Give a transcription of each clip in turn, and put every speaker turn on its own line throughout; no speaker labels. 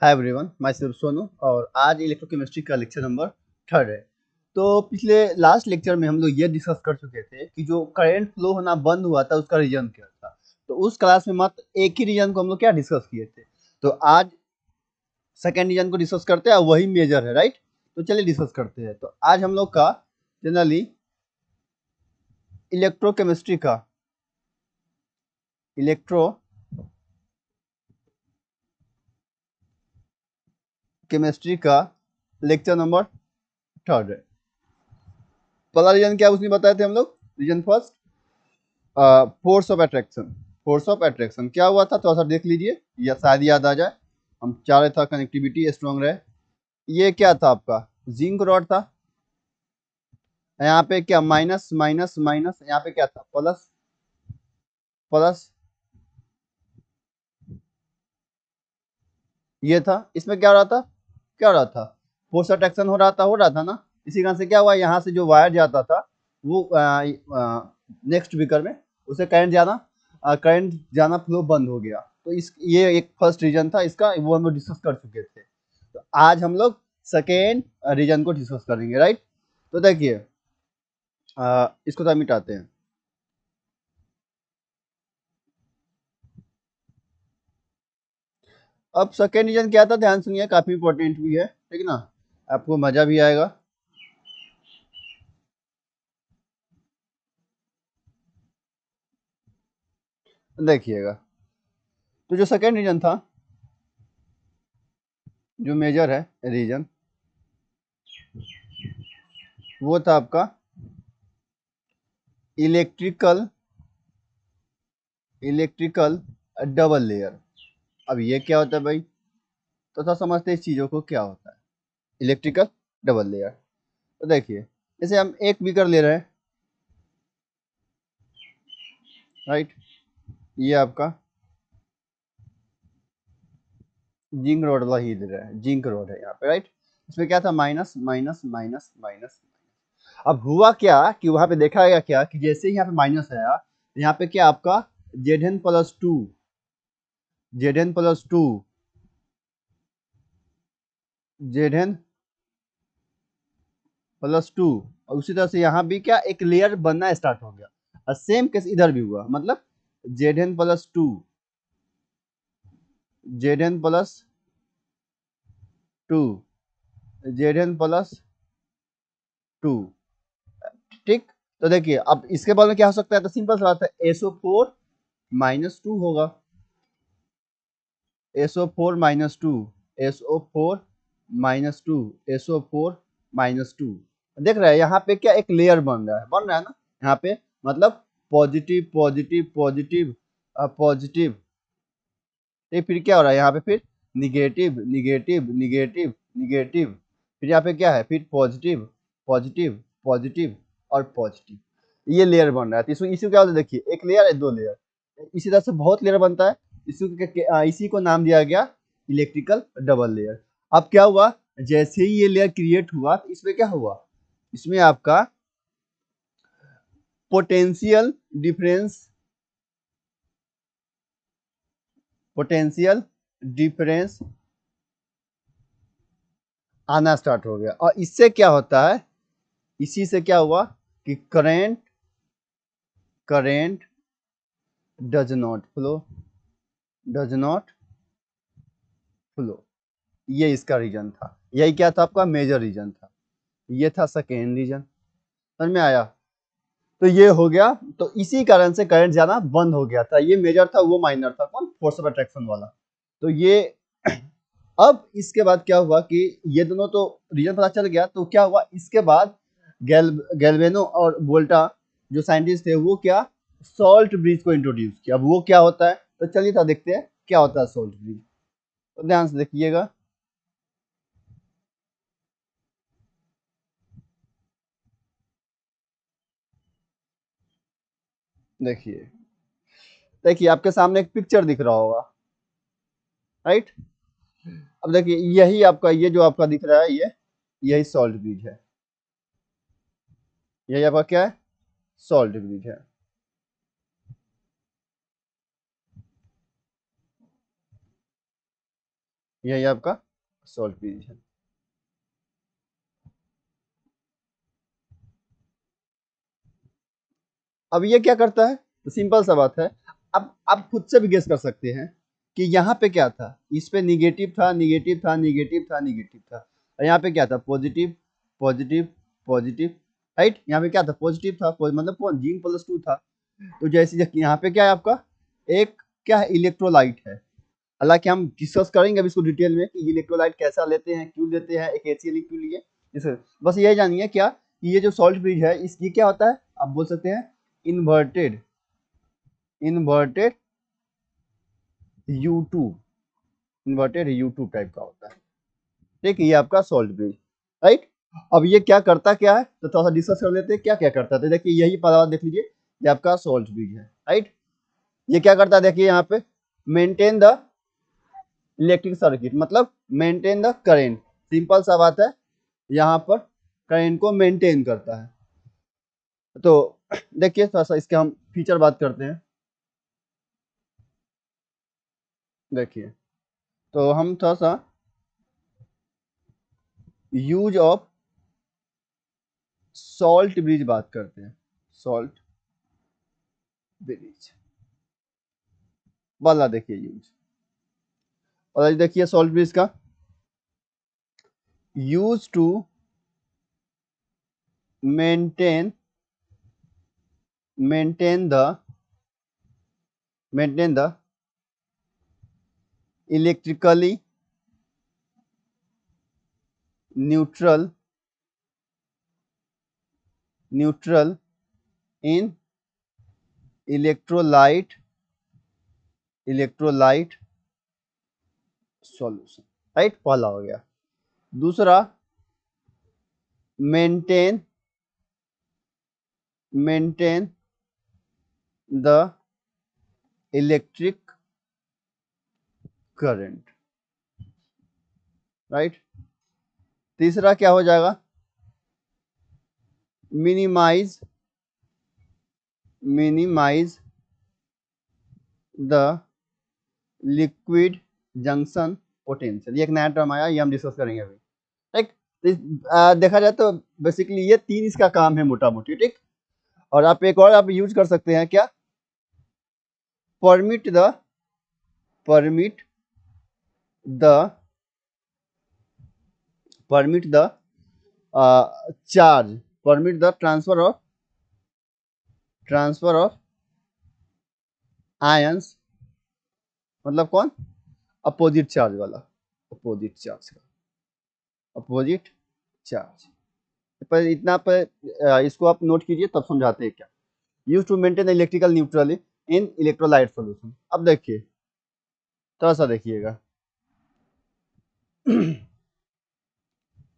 Hi everyone, my self Sonu और आज electrochemistry का लेक्चर नंबर 3 है। तो पिछले लास्ट लेक्चर में हम लोग ये डिस्कस कर चुके थे कि जो करंट फ्लो होना बंद हुआ था उसका रीजन क्या था। तो उस क्लास में मात्र एक ही रीजन को हम लोग क्या डिस्कस किए थे। तो आज सेकेंड रीजन को डिस्कस करते हैं और वही मेजर है, राइट। तो चलिए डिस्कस करते हैं। तो आज हम लोग का जनरली इलेक्ट्रोकेमिस्ट्री का लेक्चर नंबर 3 है। पहला रीजन क्या उसने बताए थे हम लोग। Reason first, force of attraction. Force of attraction क्या हुआ था, थोड़ा सा देख लीजिए या शायद याद आ जाए। हम चाह रहे था कनेक्टिविटी स्ट्रॉन्ग रहे। ये क्या था आपका, जिंक रॉड था। यहाँ पे क्या माइनस माइनस माइनस, यहाँ पे क्या था प्लस प्लस। ये था, इसमें क्या हो रहा था, क्या हो रहा था, फोर्स अट्रैक्शन हो रहा था ना। इसी कारण से क्या हुआ, यहाँ से जो वायर जाता था वो नेक्स्ट बीकर में उसे करंट जाना फ्लो बंद हो गया। तो इस ये एक फर्स्ट रीजन था इसका, वो हम लोग डिस्कस कर चुके थे। तो आज हम लोग सेकेंड रीजन को डिस्कस करेंगे, राइट। तो देखिए इसको तो मिटाते हैं। अब सेकेंड रीजन क्या था, ध्यान सुनिए, काफी इंपॉर्टेंट भी है, ठीक है ना, आपको मजा भी आएगा। देखिएगा, तो जो सेकेंड रीजन था, जो मेजर है रीजन, वो था आपका इलेक्ट्रिकल इलेक्ट्रिकल डबल लेयर। अब ये क्या होता है भाई, तो थोड़ा समझते हैं इस चीजों को क्या होता है इलेक्ट्रिकल डबल लेयर। तो देखिए, जैसे हम एक बीकर ले रहे हैं, राइट। ये आपका जिंक रोड वाला ही दे रहा है, जिंक रोड है यहाँ पे, राइट। इसमें क्या था, माइनस माइनस माइनस माइनस। अब हुआ क्या कि वहां पे देखा गया क्या कि जैसे ही यहाँ पे माइनस आया, यहाँ पे क्या आपका Zn+2 Zn+2 Zn+2, और उसी तरह से यहाँ भी क्या एक लेयर बनना स्टार्ट हो गया। और सेम केस इधर भी हुआ, मतलब Zn+2 Zn+2 Zn+2, ठीक। तो देखिए अब इसके बाद में क्या हो सकता है, तो सिंपल सा बात है, SO4-2 होगा। SO4-2 SO4-2 SO4-2, देख रहे हैं यहाँ पे क्या एक लेयर बन रहा है ना यहाँ पे, मतलब पॉजिटिव पॉजिटिव पॉजिटिव पॉजिटिव। ये फिर क्या हो रहा है यहाँ पे, फिर निगेटिव निगेटिव निगेटिव निगेटिव, फिर यहाँ पे क्या है, फिर पॉजिटिव पॉजिटिव पॉजिटिव और पॉजिटिव। ये लेयर बन रहा है। तो इसी क्या होता है, देखिए एक लेयर है, दो लेयर, इसी तरह से बहुत लेयर बनता है। इसी को नाम दिया गया इलेक्ट्रिकल डबल लेयर। अब क्या हुआ, जैसे ही ये लेयर क्रिएट हुआ, इसमें क्या हुआ, इसमें आपका पोटेंशियल डिफरेंस पोटेंशियल डिफरेंस आना स्टार्ट हो गया। और इससे क्या होता है, इसी से क्या हुआ कि करेंट डज नॉट फ्लो। ये इसका रीजन था, यही क्या था आपका मेजर रीजन था। ये था सेकेंड रीजन, समझ में आया। तो ये हो गया, तो इसी कारण से करंट जाना बंद हो गया था। ये मेजर था, वो माइनर था, कौन, फोर्स ऑफ अट्रैक्शन वाला। तो ये अब इसके बाद क्या हुआ कि ये दोनों तो रीजन पता चल गया, तो क्या हुआ इसके बाद गैल्वेनो और वोल्टा जो साइंटिस्ट थे, वो क्या सॉल्ट ब्रिज को इंट्रोड्यूस किया। अब वो क्या होता है, तो चलिए था देखते हैं क्या होता है सॉल्ट ब्रिज। तो ध्यान से देखिएगा, देखिए देखिए आपके सामने एक पिक्चर दिख रहा होगा, राइट। अब देखिए यही आपका, ये जो आपका दिख रहा है, ये यही सॉल्ट ब्रिज है। यही आपका क्या है, सॉल्ट ब्रिज है। यही आपका सॉल्ट ब्रिज है। अब ये क्या करता है, तो सिंपल सा बात है। अब आप खुद से भी गेस कर सकते हैं कि यहाँ पे क्या था, इस पे निगेटिव था, निगेटिव था, निगेटिव था, निगेटिव था, और यहाँ पे क्या था, पॉजिटिव, पॉजिटिव, पॉजिटिव, राइट। यहाँ पे क्या था, पॉजिटिव था, मतलब कौन, G प्लस 2 था। तो जैसे यहाँ पे क्या है आपका, एक क्या है, इलेक्ट्रोलाइट है। हालांकि हम डिस्कस करेंगे अब इसको डिटेल में कि इलेक्ट्रोलाइट कैसा लेते हैं, क्यों लेते हैं, एक HCl क्यों लिए, इसे बस ये जानिए क्या कि ये जो सॉल्ट ब्रिज है इसकी क्या होता है, आप बोल सकते हैं inverted, inverted U2, inverted U2 type का होता है। ठीक है, ये आपका सॉल्ट ब्रिज, राइट। अब ये क्या करता क्या है, तो थोड़ा सा डिस्कस कर लेते हैं क्या क्या करता है। तो देखिए यही पदार्थ देख लीजिए, ये आपका सॉल्ट ब्रिज है, राइट। ये क्या करता है, देखिए यहाँ पे मेंटेन द इलेक्ट्रिक सर्किट, मतलब मेंटेन द करेंट, सिंपल सा बात है, यहाँ पर करेंट को मेंटेन करता है। तो देखिए थोड़ा सा इसके हम फीचर बात करते हैं। देखिए तो हम थोड़ा सा यूज ऑफ सॉल्ट ब्रिज बात करते हैं, सॉल्ट ब्रिज वाला देखिए यूज, और देखिए सॉल्ट ब्रिज का use to maintain maintain the maintain the electrically neutral neutral in electrolyte electrolyte solution, right, पहला हो गया। दूसरा maintain maintain the electric current, right. तीसरा क्या हो जाएगा, minimize minimize the liquid junction potential, ये एक नया टर्म आया, ये हम डिस्कस करेंगे अभी, ठीक। देखा जाए तो बेसिकली ये तीन इसका काम है मोटा मोटी, ठीक। और आप एक और आप यूज कर सकते हैं क्या, permit the permit the permit the charge, permit the transfer of ions, मतलब कौन, अपोजिट चार्ज वाला, अपोजिट चार्ज का, अपोजिट चार्ज। पर इतना पर इसको आप नोट कीजिए तब समझाते हैं क्या। Use to maintain electrical neutrally in electrolyte solution. अब देखिए थोड़ा सा देखिएगा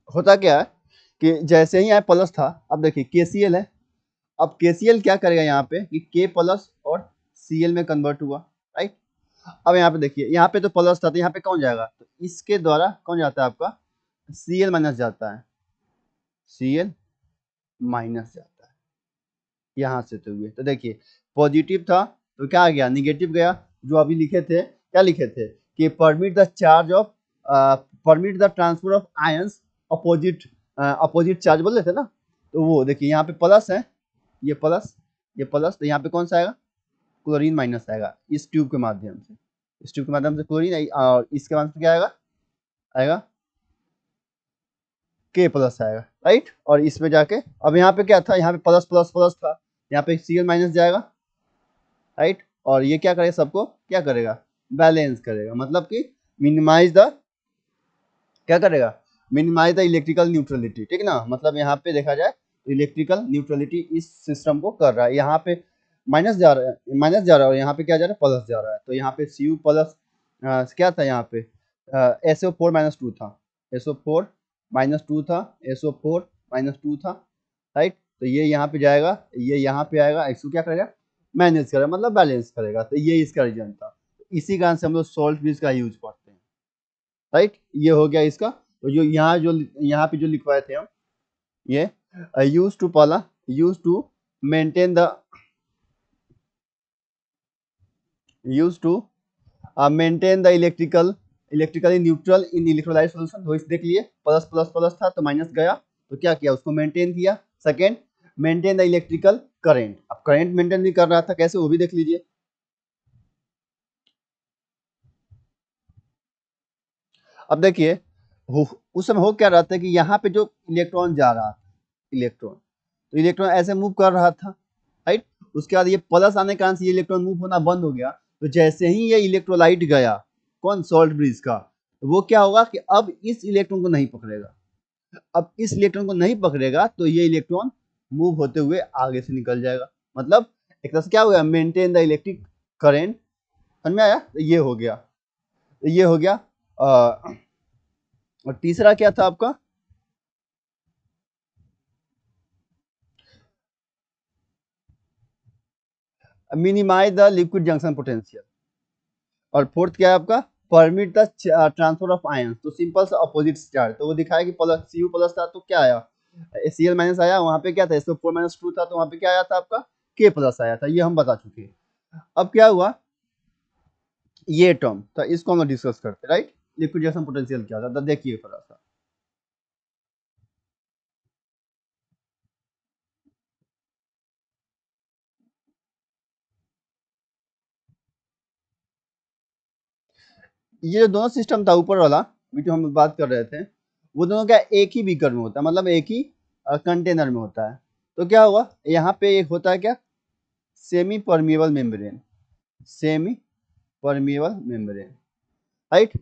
होता क्या है कि जैसे ही यहाँ प्लस था, अब देखिए KCl है, अब KCl क्या करेगा यहाँ पे कि K प्लस और Cl में कन्वर्ट हुआ, राइट। अब यहाँ पे देखिए, यहाँ पे तो प्लस था तो यहाँ पे कौन जाएगा, तो इसके द्वारा कौन जाता है आपका, Cl माइनस जाता है, Cl माइनस जाता है यहाँ से, तो ये तो देखिए पॉजिटिव था तो क्या आ गया, निगेटिव गया। जो अभी लिखे थे, क्या लिखे थे कि permit the charge of permit the transfer of ions opposite opposite charge बोल रहे थे ना, तो वो देखिए यहाँ पे प्लस है, ये प्लस, ये प्लस, तो यहाँ पे कौन सा आएगा, क्लोरीन माइनस आएगा इस ट्यूब के माध्यम से, इस ट्यूब के माध्यम से क्लोरीन, और इसके माध्यम से क्या आएगा, आएगा K प्लस आएगा, राइट। और इसमें जाके अब यहाँ पे क्या था, यहाँ पे प्लस प्लस प्लस था, यहाँ पे Cl माइनस जाएगा, राइट। और ये क्या करेगा, सबको क्या करेगा, बैलेंस करेगा, मतलब कि मिनिमाइज द, क्या करेगा, मिनिमाइज द इलेक्ट्रिकल न्यूट्रलिटी, ठीक ना। मतलब यहाँ पे देखा जाए तो इलेक्ट्रिकल न्यूट्रलिटी इस सिस्टम को कर रहा है। यहाँ पे माइनस जा रहा है, माइनस जा रहा है, और यहाँ पे क्या जा रहा है, प्लस जा रहा है। तो यहाँ पे Cu प्लस क्या था, यहाँ पे SO4 माइनस 2 था, SO4 माइनस 2 था, SO4 माइनस 2 था, राइट। तो ये यहाँ पे जाएगा, ये यहाँ पे आएगा, इसको क्या करेगा, मैनेज करेगा, मतलब बैलेंस करेगा। तो ये इसका रीजन था, इसी कारण से हम लोग सॉल्ट ब्रिज का यूज करते हैं, राइट। ये हो गया इसका। तो यहाँ पे जो लिखवाए थे हम, ये यूज टू पहला, use to maintain the use to maintain the electrical electrically neutral in electrolyte solution, तो इसे देख लिए, प्लस प्लस प्लस था तो माइनस गया, तो क्या किया, उसको मेंटेन किया। Second, maintain the electrical current, अब करंट मेंटेन भी कर रहा था, कैसे वो भी देख लीजिए। अब देखिए उस समय हो क्या रहा था कि यहाँ पे जो इलेक्ट्रॉन जा रहा था, इलेक्ट्रॉन, तो इलेक्ट्रॉन ऐसे मूव कर रहा था, राइट। उसके बाद ये प्लस आने के कारण से ये इलेक्ट्रॉन मूव होना बंद हो गया, तो जैसे ही ये इलेक्ट्रोलाइट गया, कौन, सॉल्ट ब्रिज का, तो वो क्या होगा कि अब इस इलेक्ट्रॉन को नहीं पकड़ेगा, अब इस इलेक्ट्रॉन को नहीं पकड़ेगा तो ये इलेक्ट्रॉन मूव होते हुए आगे से निकल जाएगा, मतलब एक तरह से क्या हो गया, मेंटेन द इलेक्ट्रिक करेंट, समझ में आया, तो ये हो गया, तो ये हो गया। और तीसरा क्या था आपका, minimize the liquid junction potential, और फोर्थ क्या है आपका, permit the transfer of ion, तो सिंपल सा अपोजिट चार्ज, तो वो दिखाया कि प्लस Cu प्लस था तो क्या आया, Cl माइनस आया, वहां पे क्या था, SO4 माइनस 2 था तो वहां पे क्या आया था आपका, K प्लस आया था, ये हम बता चुके हैं। अब क्या हुआ, ये टर्म, तो इसको हम डिस्कस करते हैं, राइट, लिक्विड जंक्शन पोटेंशियल क्या था, तो देखिए थोड़ा सा, ये जो दोनों सिस्टम था ऊपर वाला, जो हम बात कर रहे थे, वो दोनों क्या एक ही बीकर में होता है, मतलब एक ही कंटेनर में होता है, तो क्या हुआ, यहाँ पे एक होता है क्या, semi permeable membrane, semi permeable membrane, right.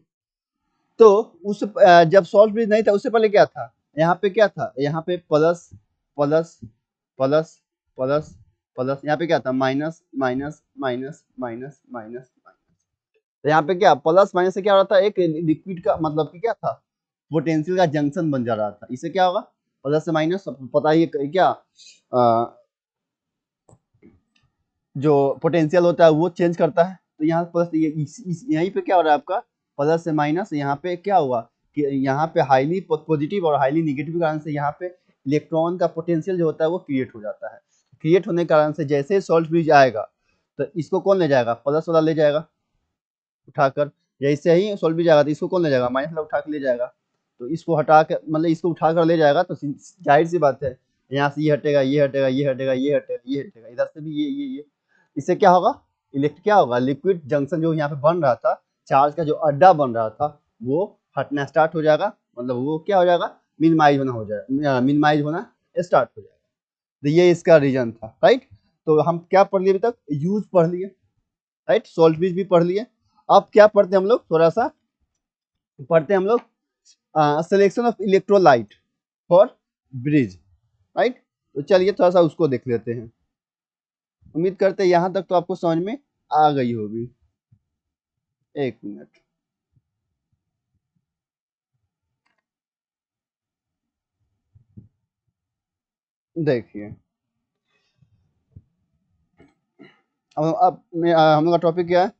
तो उस जब सॉल्ट ब्रिज नहीं था उससे पहले क्या था, यहाँ पे क्या था, यहाँ पे plus plus plus plus plus, यहाँ पे क्या था, minus minus minus minus minus minus, तो यहाँ पे क्या, प्लस माइनस से क्या हो रहा था, एक लिक्विड का मतलब कि क्या था, पोटेंशियल का जंक्शन बन जा रहा था, इससे क्या होगा, प्लस से माइनस, पता ही है क्या, जो पोटेंशियल होता है वो चेंज करता है, तो यहाँ प्लस यहीं पे क्या हो रहा है आपका, प्लस से माइनस, यहाँ पे क्या हुआ कि यहाँ पे हाईली पॉजिटिव और हाईली निगेटिव कारण से यहाँ पे इलेक्ट्रॉन का पोटेंशियल जो होता है वो क्रिएट हो जाता है, क्रिएट होने के कारण से जैसे ही सॉल्ट ब्रिज आएगा तो इसको कौन ले जाएगा, प्लस वाला ले जाएगा उठाकर, जैसे ही सॉल्ट ब्रिज आएगा तो इसको कौन ले जाएगा, माइनस वाला उठा कर ले जाएगा, तो इसको हटा कर मतलब इसको उठा कर ले जाएगा, तो जाहिर सी बात है यहाँ से ये हटेगा, ये हटेगा, ये हटेगा, ये हटेगा, ये हटेगा, इधर से भी ये, इससे क्या होगा, इलेक्ट क्या होगा, लिक्विड जंक्शन जो यहाँ पे बन रहा था, चार्ज का जो अड्डा बन रहा था वो हटना स्टार्ट हो जाएगा, मतलब वो क्या हो जाएगा, मिनिमाइज होना हो जाएगा, मिनिमाइज होना स्टार्ट हो जाएगा, तो ये इसका रीजन था, राइट। तो हम क्या पढ़ लिए अभी तक, यूज पढ़ लिए, राइट, सॉल्ट ब्रिज भी पढ़ लिए। अब क्या पढ़ते हैं हम लोग, थोड़ा सा पढ़ते हैं हम लोग, selection of electrolyte for bridge, right. तो चलिए थोड़ा सा उसको देख लेते हैं, उम्मीद करते हैं यहाँ तक तो आपको समझ में आ गई होगी। एक मिनट, देखिए, अब हम लोग का टॉपिक क्या है,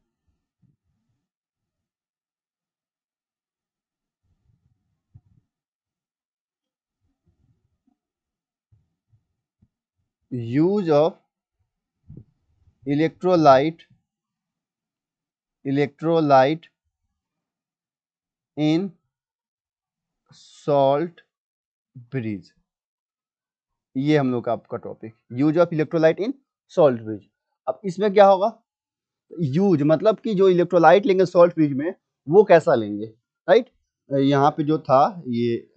use of electrolyte, electrolyte in salt bridge, ये हम लोग का आपका topic, use of electrolyte in salt bridge. अब इसमें क्या होगा, यूज मतलब कि जो इलेक्ट्रोलाइट लेंगे सॉल्ट ब्रिज में वो कैसा लेंगे, राइट। यहाँ पे जो था ये,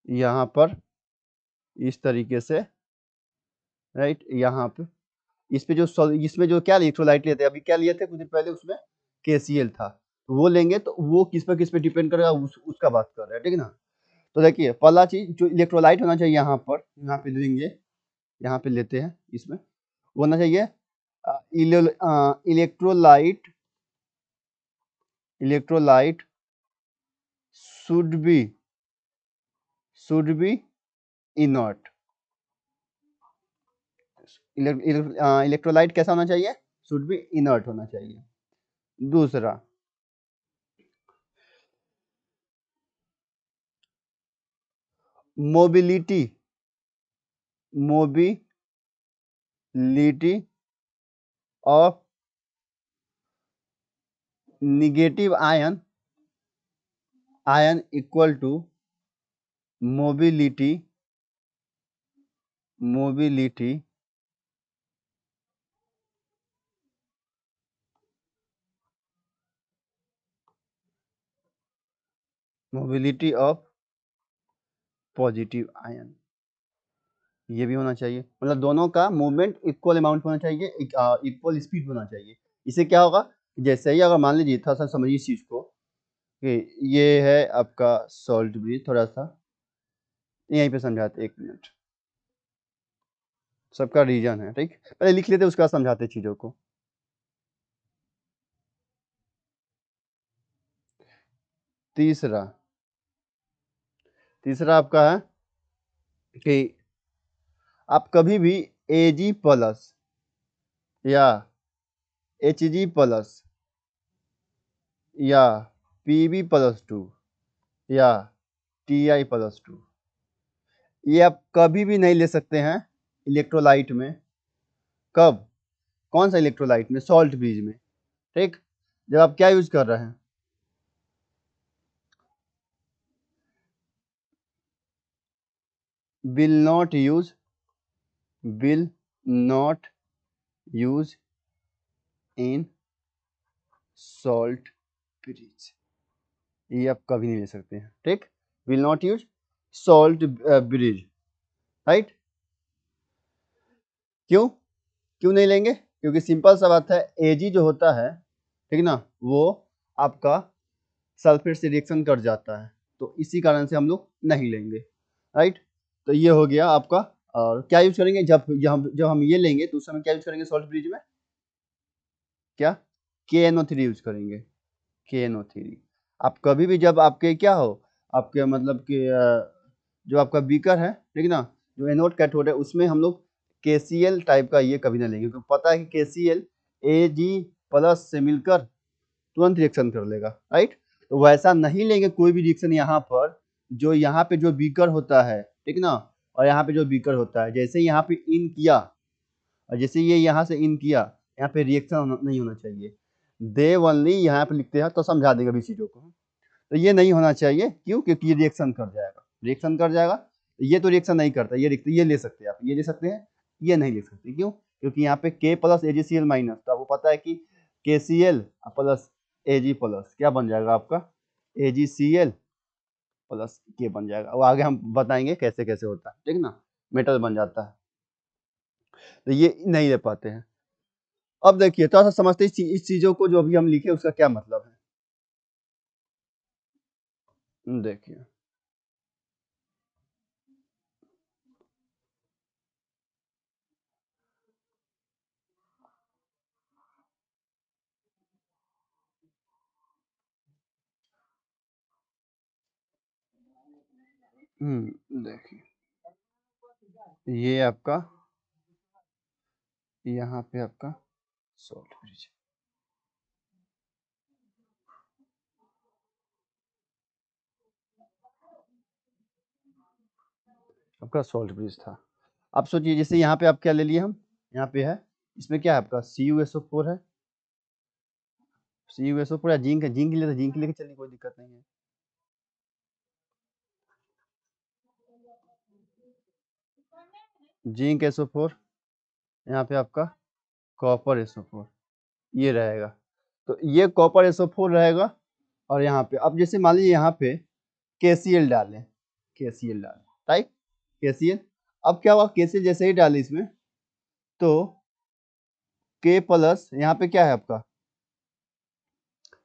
यहाँ पर इस तरीके से, राइट, यहाँ पे इस पे जो इसमें जो क्या इलेक्ट्रोलाइट लेते हैं, अभी क्या लिए थे कुछ दिन पहले, उसमें KCl था, तो वो लेंगे तो वो किस पे डिपेंड करेगा, उसका बात कर रहे हैं, ठीक है ना। तो देखिए पहला चीज जो इलेक्ट्रोलाइट होना चाहिए, यहाँ पर यहाँ पे लेंगे, यहाँ पे लेते हैं इसमें, वो होना चाहिए electrolyte, electrolyte should be, should be inert, electrolyte कैसा होना चाहिए, शुड बी इनर्ट होना चाहिए। दूसरा, mobility, mobility of negative ion equal to mobility of positive ion. ये भी होना चाहिए, मतलब दोनों का मूवमेंट इक्वल अमाउंट होना चाहिए, इक्वल स्पीड होना चाहिए। इससे क्या होगा, जैसे ही अगर मान लीजिए, थोड़ा सा समझिए इस चीज को कि ये है आपका सॉल्ट ब्रिज, थोड़ा सा यहीं पे समझाते, 1 मिनट, सबका रीजन है, ठीक, पहले लिख लेते उसके बाद समझाते चीजों को। तीसरा आपका है कि आप कभी भी Ag प्लस या Hg प्लस या Pb प्लस 2 या Ti प्लस 2, ये आप कभी भी नहीं ले सकते हैं इलेक्ट्रोलाइट में। कब, कौन सा इलेक्ट्रोलाइट में, सॉल्ट ब्रिज में, ठीक। जब आप क्या यूज कर रहे हैं, will not use in salt bridge, ये आप कभी नहीं ले सकते हैं, ठीक। will not use salt bridge, right. क्यों नहीं लेंगे, क्योंकि सिंपल सा बात है, Ag जो होता है, ठीक ना, वो आपका सल्फेट से रिएक्शन कर जाता है, तो इसी कारण से हम लोग नहीं लेंगे, राइट। तो ये हो गया आपका। और क्या यूज करेंगे, जब हम ये लेंगे तो उस समय क्या यूज करेंगे सॉल्ट ब्रिज में, क्या KNO3 यूज करेंगे, KNO3। आप कभी भी जब आपके क्या हो, आपके मतलब कि जो आपका बीकर है, ठीक ना, जो एनोड कैथोड है, उसमें हम लोग KCl टाइप का ये कभी ना लेंगे, क्योंकि पता है कि KCl Ag प्लस से मिलकर तुरंत रिएक्शन कर लेगा, राइट। तो वैसा नहीं लेंगे कोई भी रिएक्शन यहाँ पर, जो यहाँ पे जो बीकर होता है, ठीक ना, और यहाँ पे जो बीकर होता है, जैसे यहाँ पे इन किया और जैसे ये यहाँ से इन किया, यहाँ पे रिएक्शन नहीं होना चाहिए। दे ओनली यहाँ पे लिखते हैं तो समझा देगा भी चीजों को। तो ये नहीं होना चाहिए, क्यों, क्योंकि ये रिएक्शन कर जाएगा, ये तो रिएक्शन नहीं करता, ये ले सकते हैं आप, ये ले सकते हैं, ये नहीं ले सकते, क्यों, क्योंकि यहाँ पे K प्लस AgCl माइनस, तो आपको पता है कि KCl प्लस Ag प्लस क्या बन जाएगा आपका, AgCl प्लस K बन जाएगा, और आगे हम बताएंगे कैसे कैसे होता है, ठीक ना, मेटल बन जाता है। तो ये नहीं ले पाते हैं। अब देखिए थोड़ा सा समझते इस चीजों को, जो अभी हम लिखे उसका क्या मतलब है। देखिए देखिए ये आपका, यहाँ पे आपका सॉल्ट ब्रिज, आपका सॉल्ट ब्रिज था। आप सोचिए जैसे यहाँ पे आप क्या ले लिए, हम यहाँ पे है, इसमें क्या है आपका CuSO4 है, CuSO4 या जिंक है, जिंक ले तो जिंक लेके चलिए, कोई दिक्कत नहीं है। जिंक SO4, यहाँ पे आपका कॉपर SO4, ये रहेगा। तो ये कॉपर SO4 रहेगा, और यहाँ पे अब जैसे मान लीजिए यहाँ पे KCl डालें, राइट, KCl। अब क्या हुआ, KCl जैसे ही डाले इसमें, तो K प्लस यहाँ पे क्या है आपका,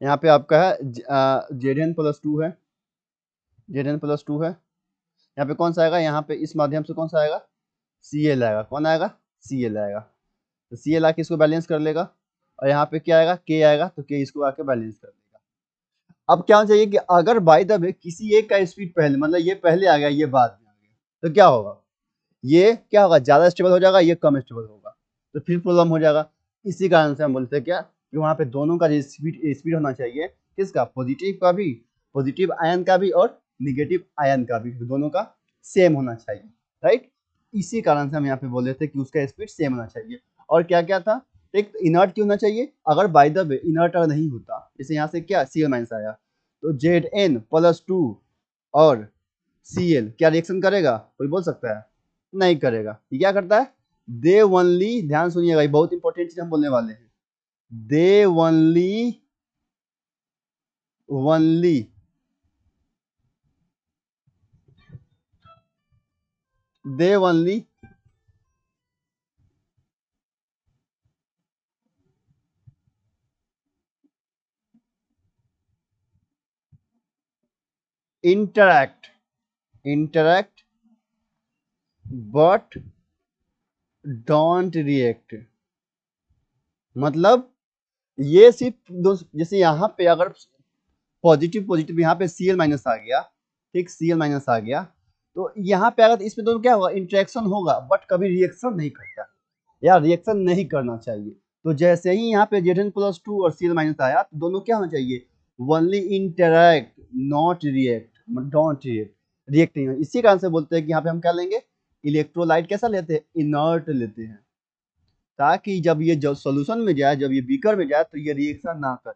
यहाँ पे आपका है Zn+2 है, Zn+2 है। यहाँ पे कौन सा आएगा, यहाँ पे इस माध्यम से कौन सा आएगा, Cl आएगा, कौन आएगा, Cl आएगा। तो Cl आके इसको बैलेंस कर लेगा, और यहाँ पे क्या आएगा, K आएगा, तो K इसको आके बैलेंस कर लेगा। अब क्या होना चाहिए कि अगर बाय द वे किसी एक का स्पीड पहले, मतलब ये पहले आ गया, ये बाद में आ गया, तो क्या होगा, ये क्या होगा, ज्यादा स्टेबल हो जाएगा, ये कम स्टेबल होगा, तो फिर प्रॉब्लम हो जाएगा। इसी कारण से हम बोलते हैं क्या, कि वहां पे दोनों का स्पीड होना चाहिए, किसका, पॉजिटिव का भी, पॉजिटिव आयन का भी, और निगेटिव आयन का भी, दोनों का सेम होना चाहिए, राइट। इसी कारण से हम यहाँ पे बोल रहे थे कि उसका स्पीड सेम होना चाहिए। और क्या क्या था, ठीक, इनर्ट क्यों होना चाहिए, अगर बाय द वे इनर्ट अगर नहीं होता, जैसे यहाँ से क्या Cl माइनस आया, तो Zn+2 और Cl क्या रिएक्शन करेगा, कोई बोल सकता है, नहीं करेगा। ये क्या करता है, दे ओनली, ध्यान सुनिएगा, ये बहुत इंपॉर्टेंट चीज हम बोलने वाले हैं, they only they only interact but don't react। मतलब ये सिर्फ जैसे यहाँ पे अगर पॉजिटिव पॉजिटिव यहाँ पे Cl माइनस आ गया, ठीक, Cl माइनस आ गया, तो यहाँ पे अगर इसमें दोनों क्या होगा, इंटरेक्शन होगा, बट कभी रिएक्शन नहीं करता, या रिएक्शन नहीं करना चाहिए। तो जैसे ही यहाँ पे Zn+2 और Cl माइनस आया, तो दोनों क्या होना चाहिए, only interact not react, don't react, react नहीं। इसी कारण से बोलते हैं कि यहाँ पे हम क्या लेंगे, इलेक्ट्रोलाइट कैसा लेते हैं, इनर्ट लेते हैं, ताकि जब ये सोल्यूशन में जाए, जब ये बीकर में जाए, तो ये रिएक्शन ना करे,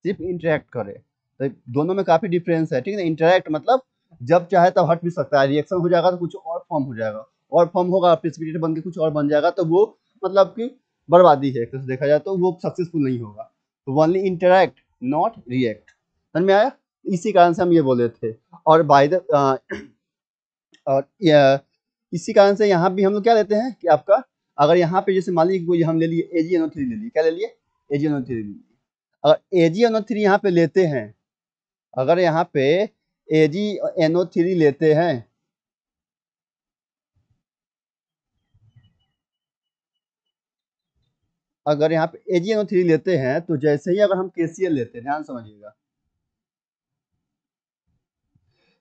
सिर्फ इंटरेक्ट करे। तो दोनों में काफी डिफरेंस है, ठीक है। इंटरेक्ट मतलब जब चाहे तब हट भी सकता है, रिएक्शन हो जाएगा तो कुछ और फॉर्म हो जाएगा, और फॉर्म होगा, प्रेसिपिटेट बन के कुछ और बन जाएगा, तो वो मतलब कि बर्बादी है, तो देखा जाए तो वो सक्सेसफुल नहीं होगा। तो ओनली इंटरेक्ट नॉट रिएक्ट, समझ में आया, इसी कारण से हम ये बोले थे। और बाय द और इसी कारण से यहाँ भी हम लोग क्या लेते हैं कि आपका, अगर यहाँ पे जैसे मान लीजिए कोई हम ले लिए AgNO3 ले लिए, क्या ले लिए, AgNO3 ले लिए, अगर AgNO3 यहाँ पे लेते हैं, अगर यहाँ पे AgNO3 लेते हैं, अगर यहाँ पे AgNO3 लेते हैं, तो जैसे ही अगर हम KCl लेते हैं, ध्यान समझिएगा,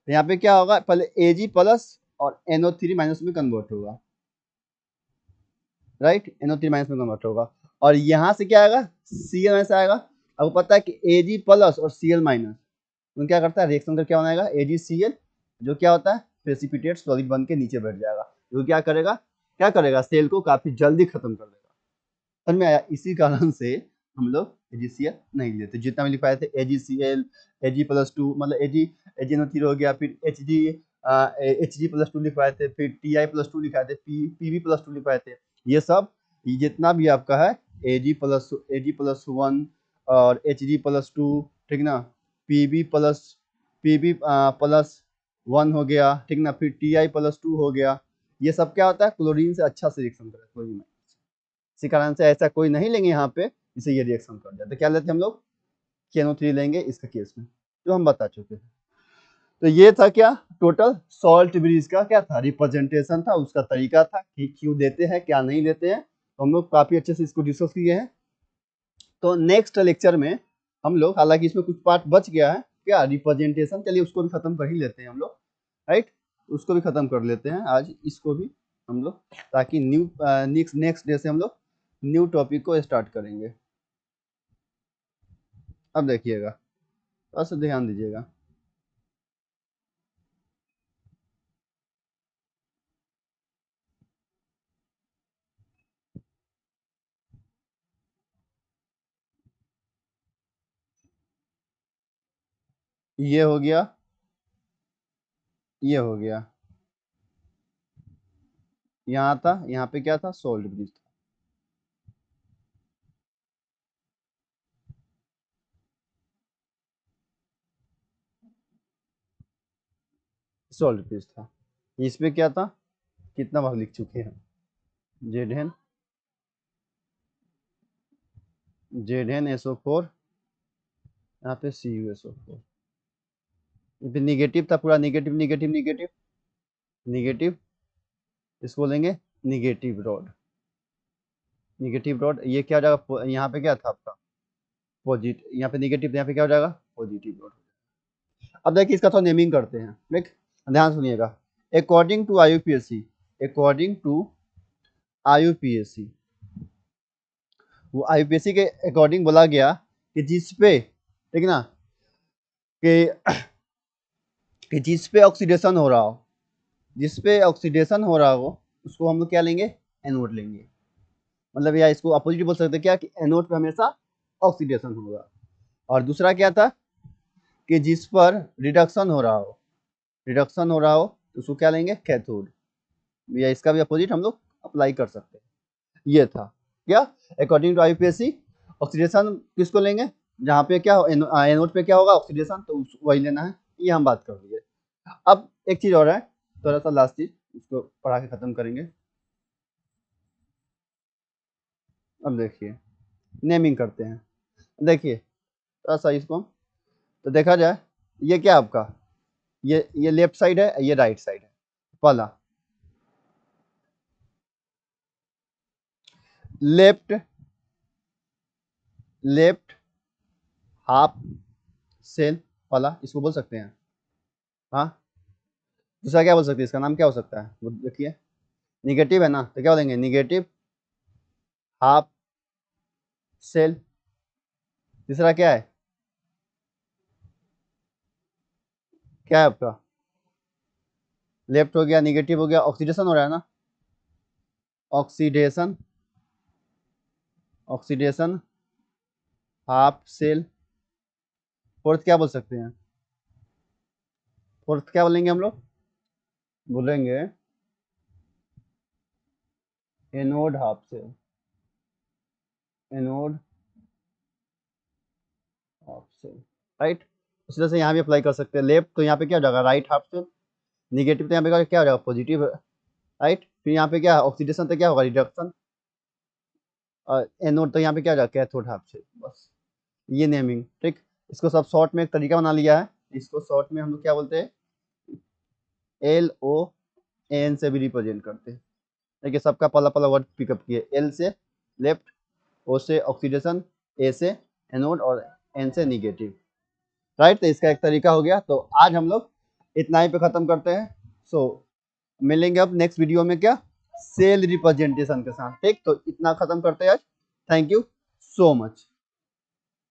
तो यहाँ पे क्या होगा, पहले Ag प्लस और NO3 माइनस में कन्वर्ट होगा, राइट, NO3 माइनस में कन्वर्ट होगा, और यहाँ से क्या आएगा, Cl माइनस आएगा। आपको पता है कि Ag प्लस और Cl माइनस उन क्या करता है, रिएक्शन कर क्या बनाएगा, AgCl, जो क्या होता है, प्रेसिपिटेट सॉलिड बन के नीचे बैठ जाएगा, जो क्या करेगा, सेल को काफी जल्दी खत्म कर देगा, समझ में आया। इसी कारण से हम लोग AgCl नहीं लेते, जितना भी लिखवाए थे AgCl, Ag+2 मतलब AgNO3 हो गया, फिर Hg+2 लिखवाए थे, फिर Ti+2 लिखाए थे, Pb+2 लिखवाए थे, ये सब जितना भी आपका है Ag+1 और Hg+2, ठीक ना, Pb+1 हो गया, ठीक ना, फिर Ti+2 हो गया, ये सब क्या होता है, क्लोरीन से अच्छा से रिएक्शन करेगा, क्लोरीन में। इसी कारण से ऐसा कोई नहीं लेंगे यहाँ पे जिसे ये रिएक्शन कर जाए, तो क्या लेते हैं हम लोग, KNO3 लेंगे इसका केस में, जो हम बता चुके हैं। तो ये था क्या, टोटल सॉल्ट ब्रिज का क्या था, रिप्रेजेंटेशन था, उसका तरीका था कि क्यों देते हैं, क्या नहीं देते हैं, तो हम लोग काफी अच्छे से इसको डिस्कस किए हैं। तो नेक्स्ट लेक्चर में हम लोग, हालांकि इसमें कुछ पार्ट बच गया है, क्या रिप्रेजेंटेशन, चलिए उसको भी खत्म कर ही लेते हैं हम लोग, राइट, उसको भी खत्म कर लेते हैं आज, इसको भी हम लोग, ताकि नेक्स्ट डे से हम लोग न्यू टॉपिक को स्टार्ट करेंगे। अब देखिएगा, बस ध्यान दीजिएगा, ये हो गया, ये हो गया, यहाँ था, यहाँ पे क्या था, सोल्ट ब्रिज था, सोल्ट ब्रिज था, इसमें क्या था, कितना बार लिख चुके हैं, जेड एन SO4, यहाँ पे CuSO4, फिर निगेटिव था पूरा, निगेटिव निगेटिव निगेटिव निगेटिव, इसको लेंगे निगेटिव रॉड, निगेटिव रॉड, ये क्या हो जाएगा, यहाँ पे क्या था आपका पॉजिटिव, यहाँ पे निगेटिव, यहाँ पे क्या हो जाएगा, पॉजिटिव रॉड। अब देखिए इसका थोड़ा नेमिंग करते हैं, देख ध्यान सुनिएगा, according to IUPAC, according to IUPAC, वो IUPAC के अकॉर्डिंग बोला गया कि जिसपे, ठीक ना, कि जिस पे ऑक्सीडेशन हो रहा हो, जिस पे ऑक्सीडेशन हो रहा हो, उसको हम लोग क्या लेंगे, एनोड लेंगे, मतलब या इसको अपोजिट बोल सकते हैं क्या कि एनोड पे हमेशा ऑक्सीडेशन होगा। और दूसरा क्या था कि जिस पर रिडक्शन हो रहा हो, रिडक्शन हो रहा हो तो उसको क्या लेंगे, कैथोड। या इसका भी अपोजिट हम लोग अप्लाई कर सकते हैं। ये था क्या, अकॉर्डिंग टू आईपीएससी ऑक्सीडेशन किसको लेंगे, जहाँ पे क्या एनोड पे क्या होगा ऑक्सीडेशन, तो वही लेना है। ये हम बात कर दिए। अब एक चीज और है, थोड़ा सा लास्ट चीज, इसको पढ़ा के खत्म करेंगे। अब देखिए नेमिंग करते हैं। देखिए थोड़ा सा इसको, तो देखा जाए ये क्या आपका, ये लेफ्ट साइड है, ये राइट साइड है। पहला लेफ्ट, लेफ्ट हाफ सेल वाला इसको बोल सकते हैं। हाँ, दूसरा क्या बोल सकते हैं, इसका नाम क्या हो सकता है, वो देखिए निगेटिव है ना, तो क्या बोलेंगे, निगेटिव हाफ सेल। तीसरा क्या है, क्या है आपका, लेफ्ट हो गया, निगेटिव हो गया, ऑक्सीडेशन हो रहा है ना, oxidation, oxidation half cell. Fourth क्या बोल सकते हैं, फोर्थ क्या बोलेंगे हम लोग, बोलेंगे anode half cell, anode half cell, right. उसी तरह से यहाँ भी अप्लाई कर सकते हैं, लेफ्ट तो यहाँ पे क्या हो जाएगा, राइट हाफ सेल, निगेटिव तो यहाँ पे क्या हो जाएगा, पॉजिटिव, राइट। फिर यहाँ पे क्या ऑक्सीडेशन तो क्या होगा, रिडक्शन, और एनोड तो यहाँ पे क्या हो जाएगा, कैथोड हाफ सेल। बस ये नेमिंग, ठीक। इसको सब शॉर्ट में एक तरीका बना लिया है, इसको शॉर्ट में हम लोग क्या बोलते हैं, एल ओ एन से भी रिप्रेजेंट करते हैं। देखिए सबका पहला पहला वर्ड पिकअप किए, एल से लेफ्ट, ओ से ऑक्सीडेशन, ए से एनोड और एन से निगेटिव, राइट। तो इसका एक तरीका हो गया। तो आज हम लोग इतना ही पे खत्म करते हैं। सो मिलेंगे अब नेक्स्ट वीडियो में क्या, सेल रिप्रेजेंटेशन के साथ, ठीक। तो इतना खत्म करते हैं आज। Thank you so much.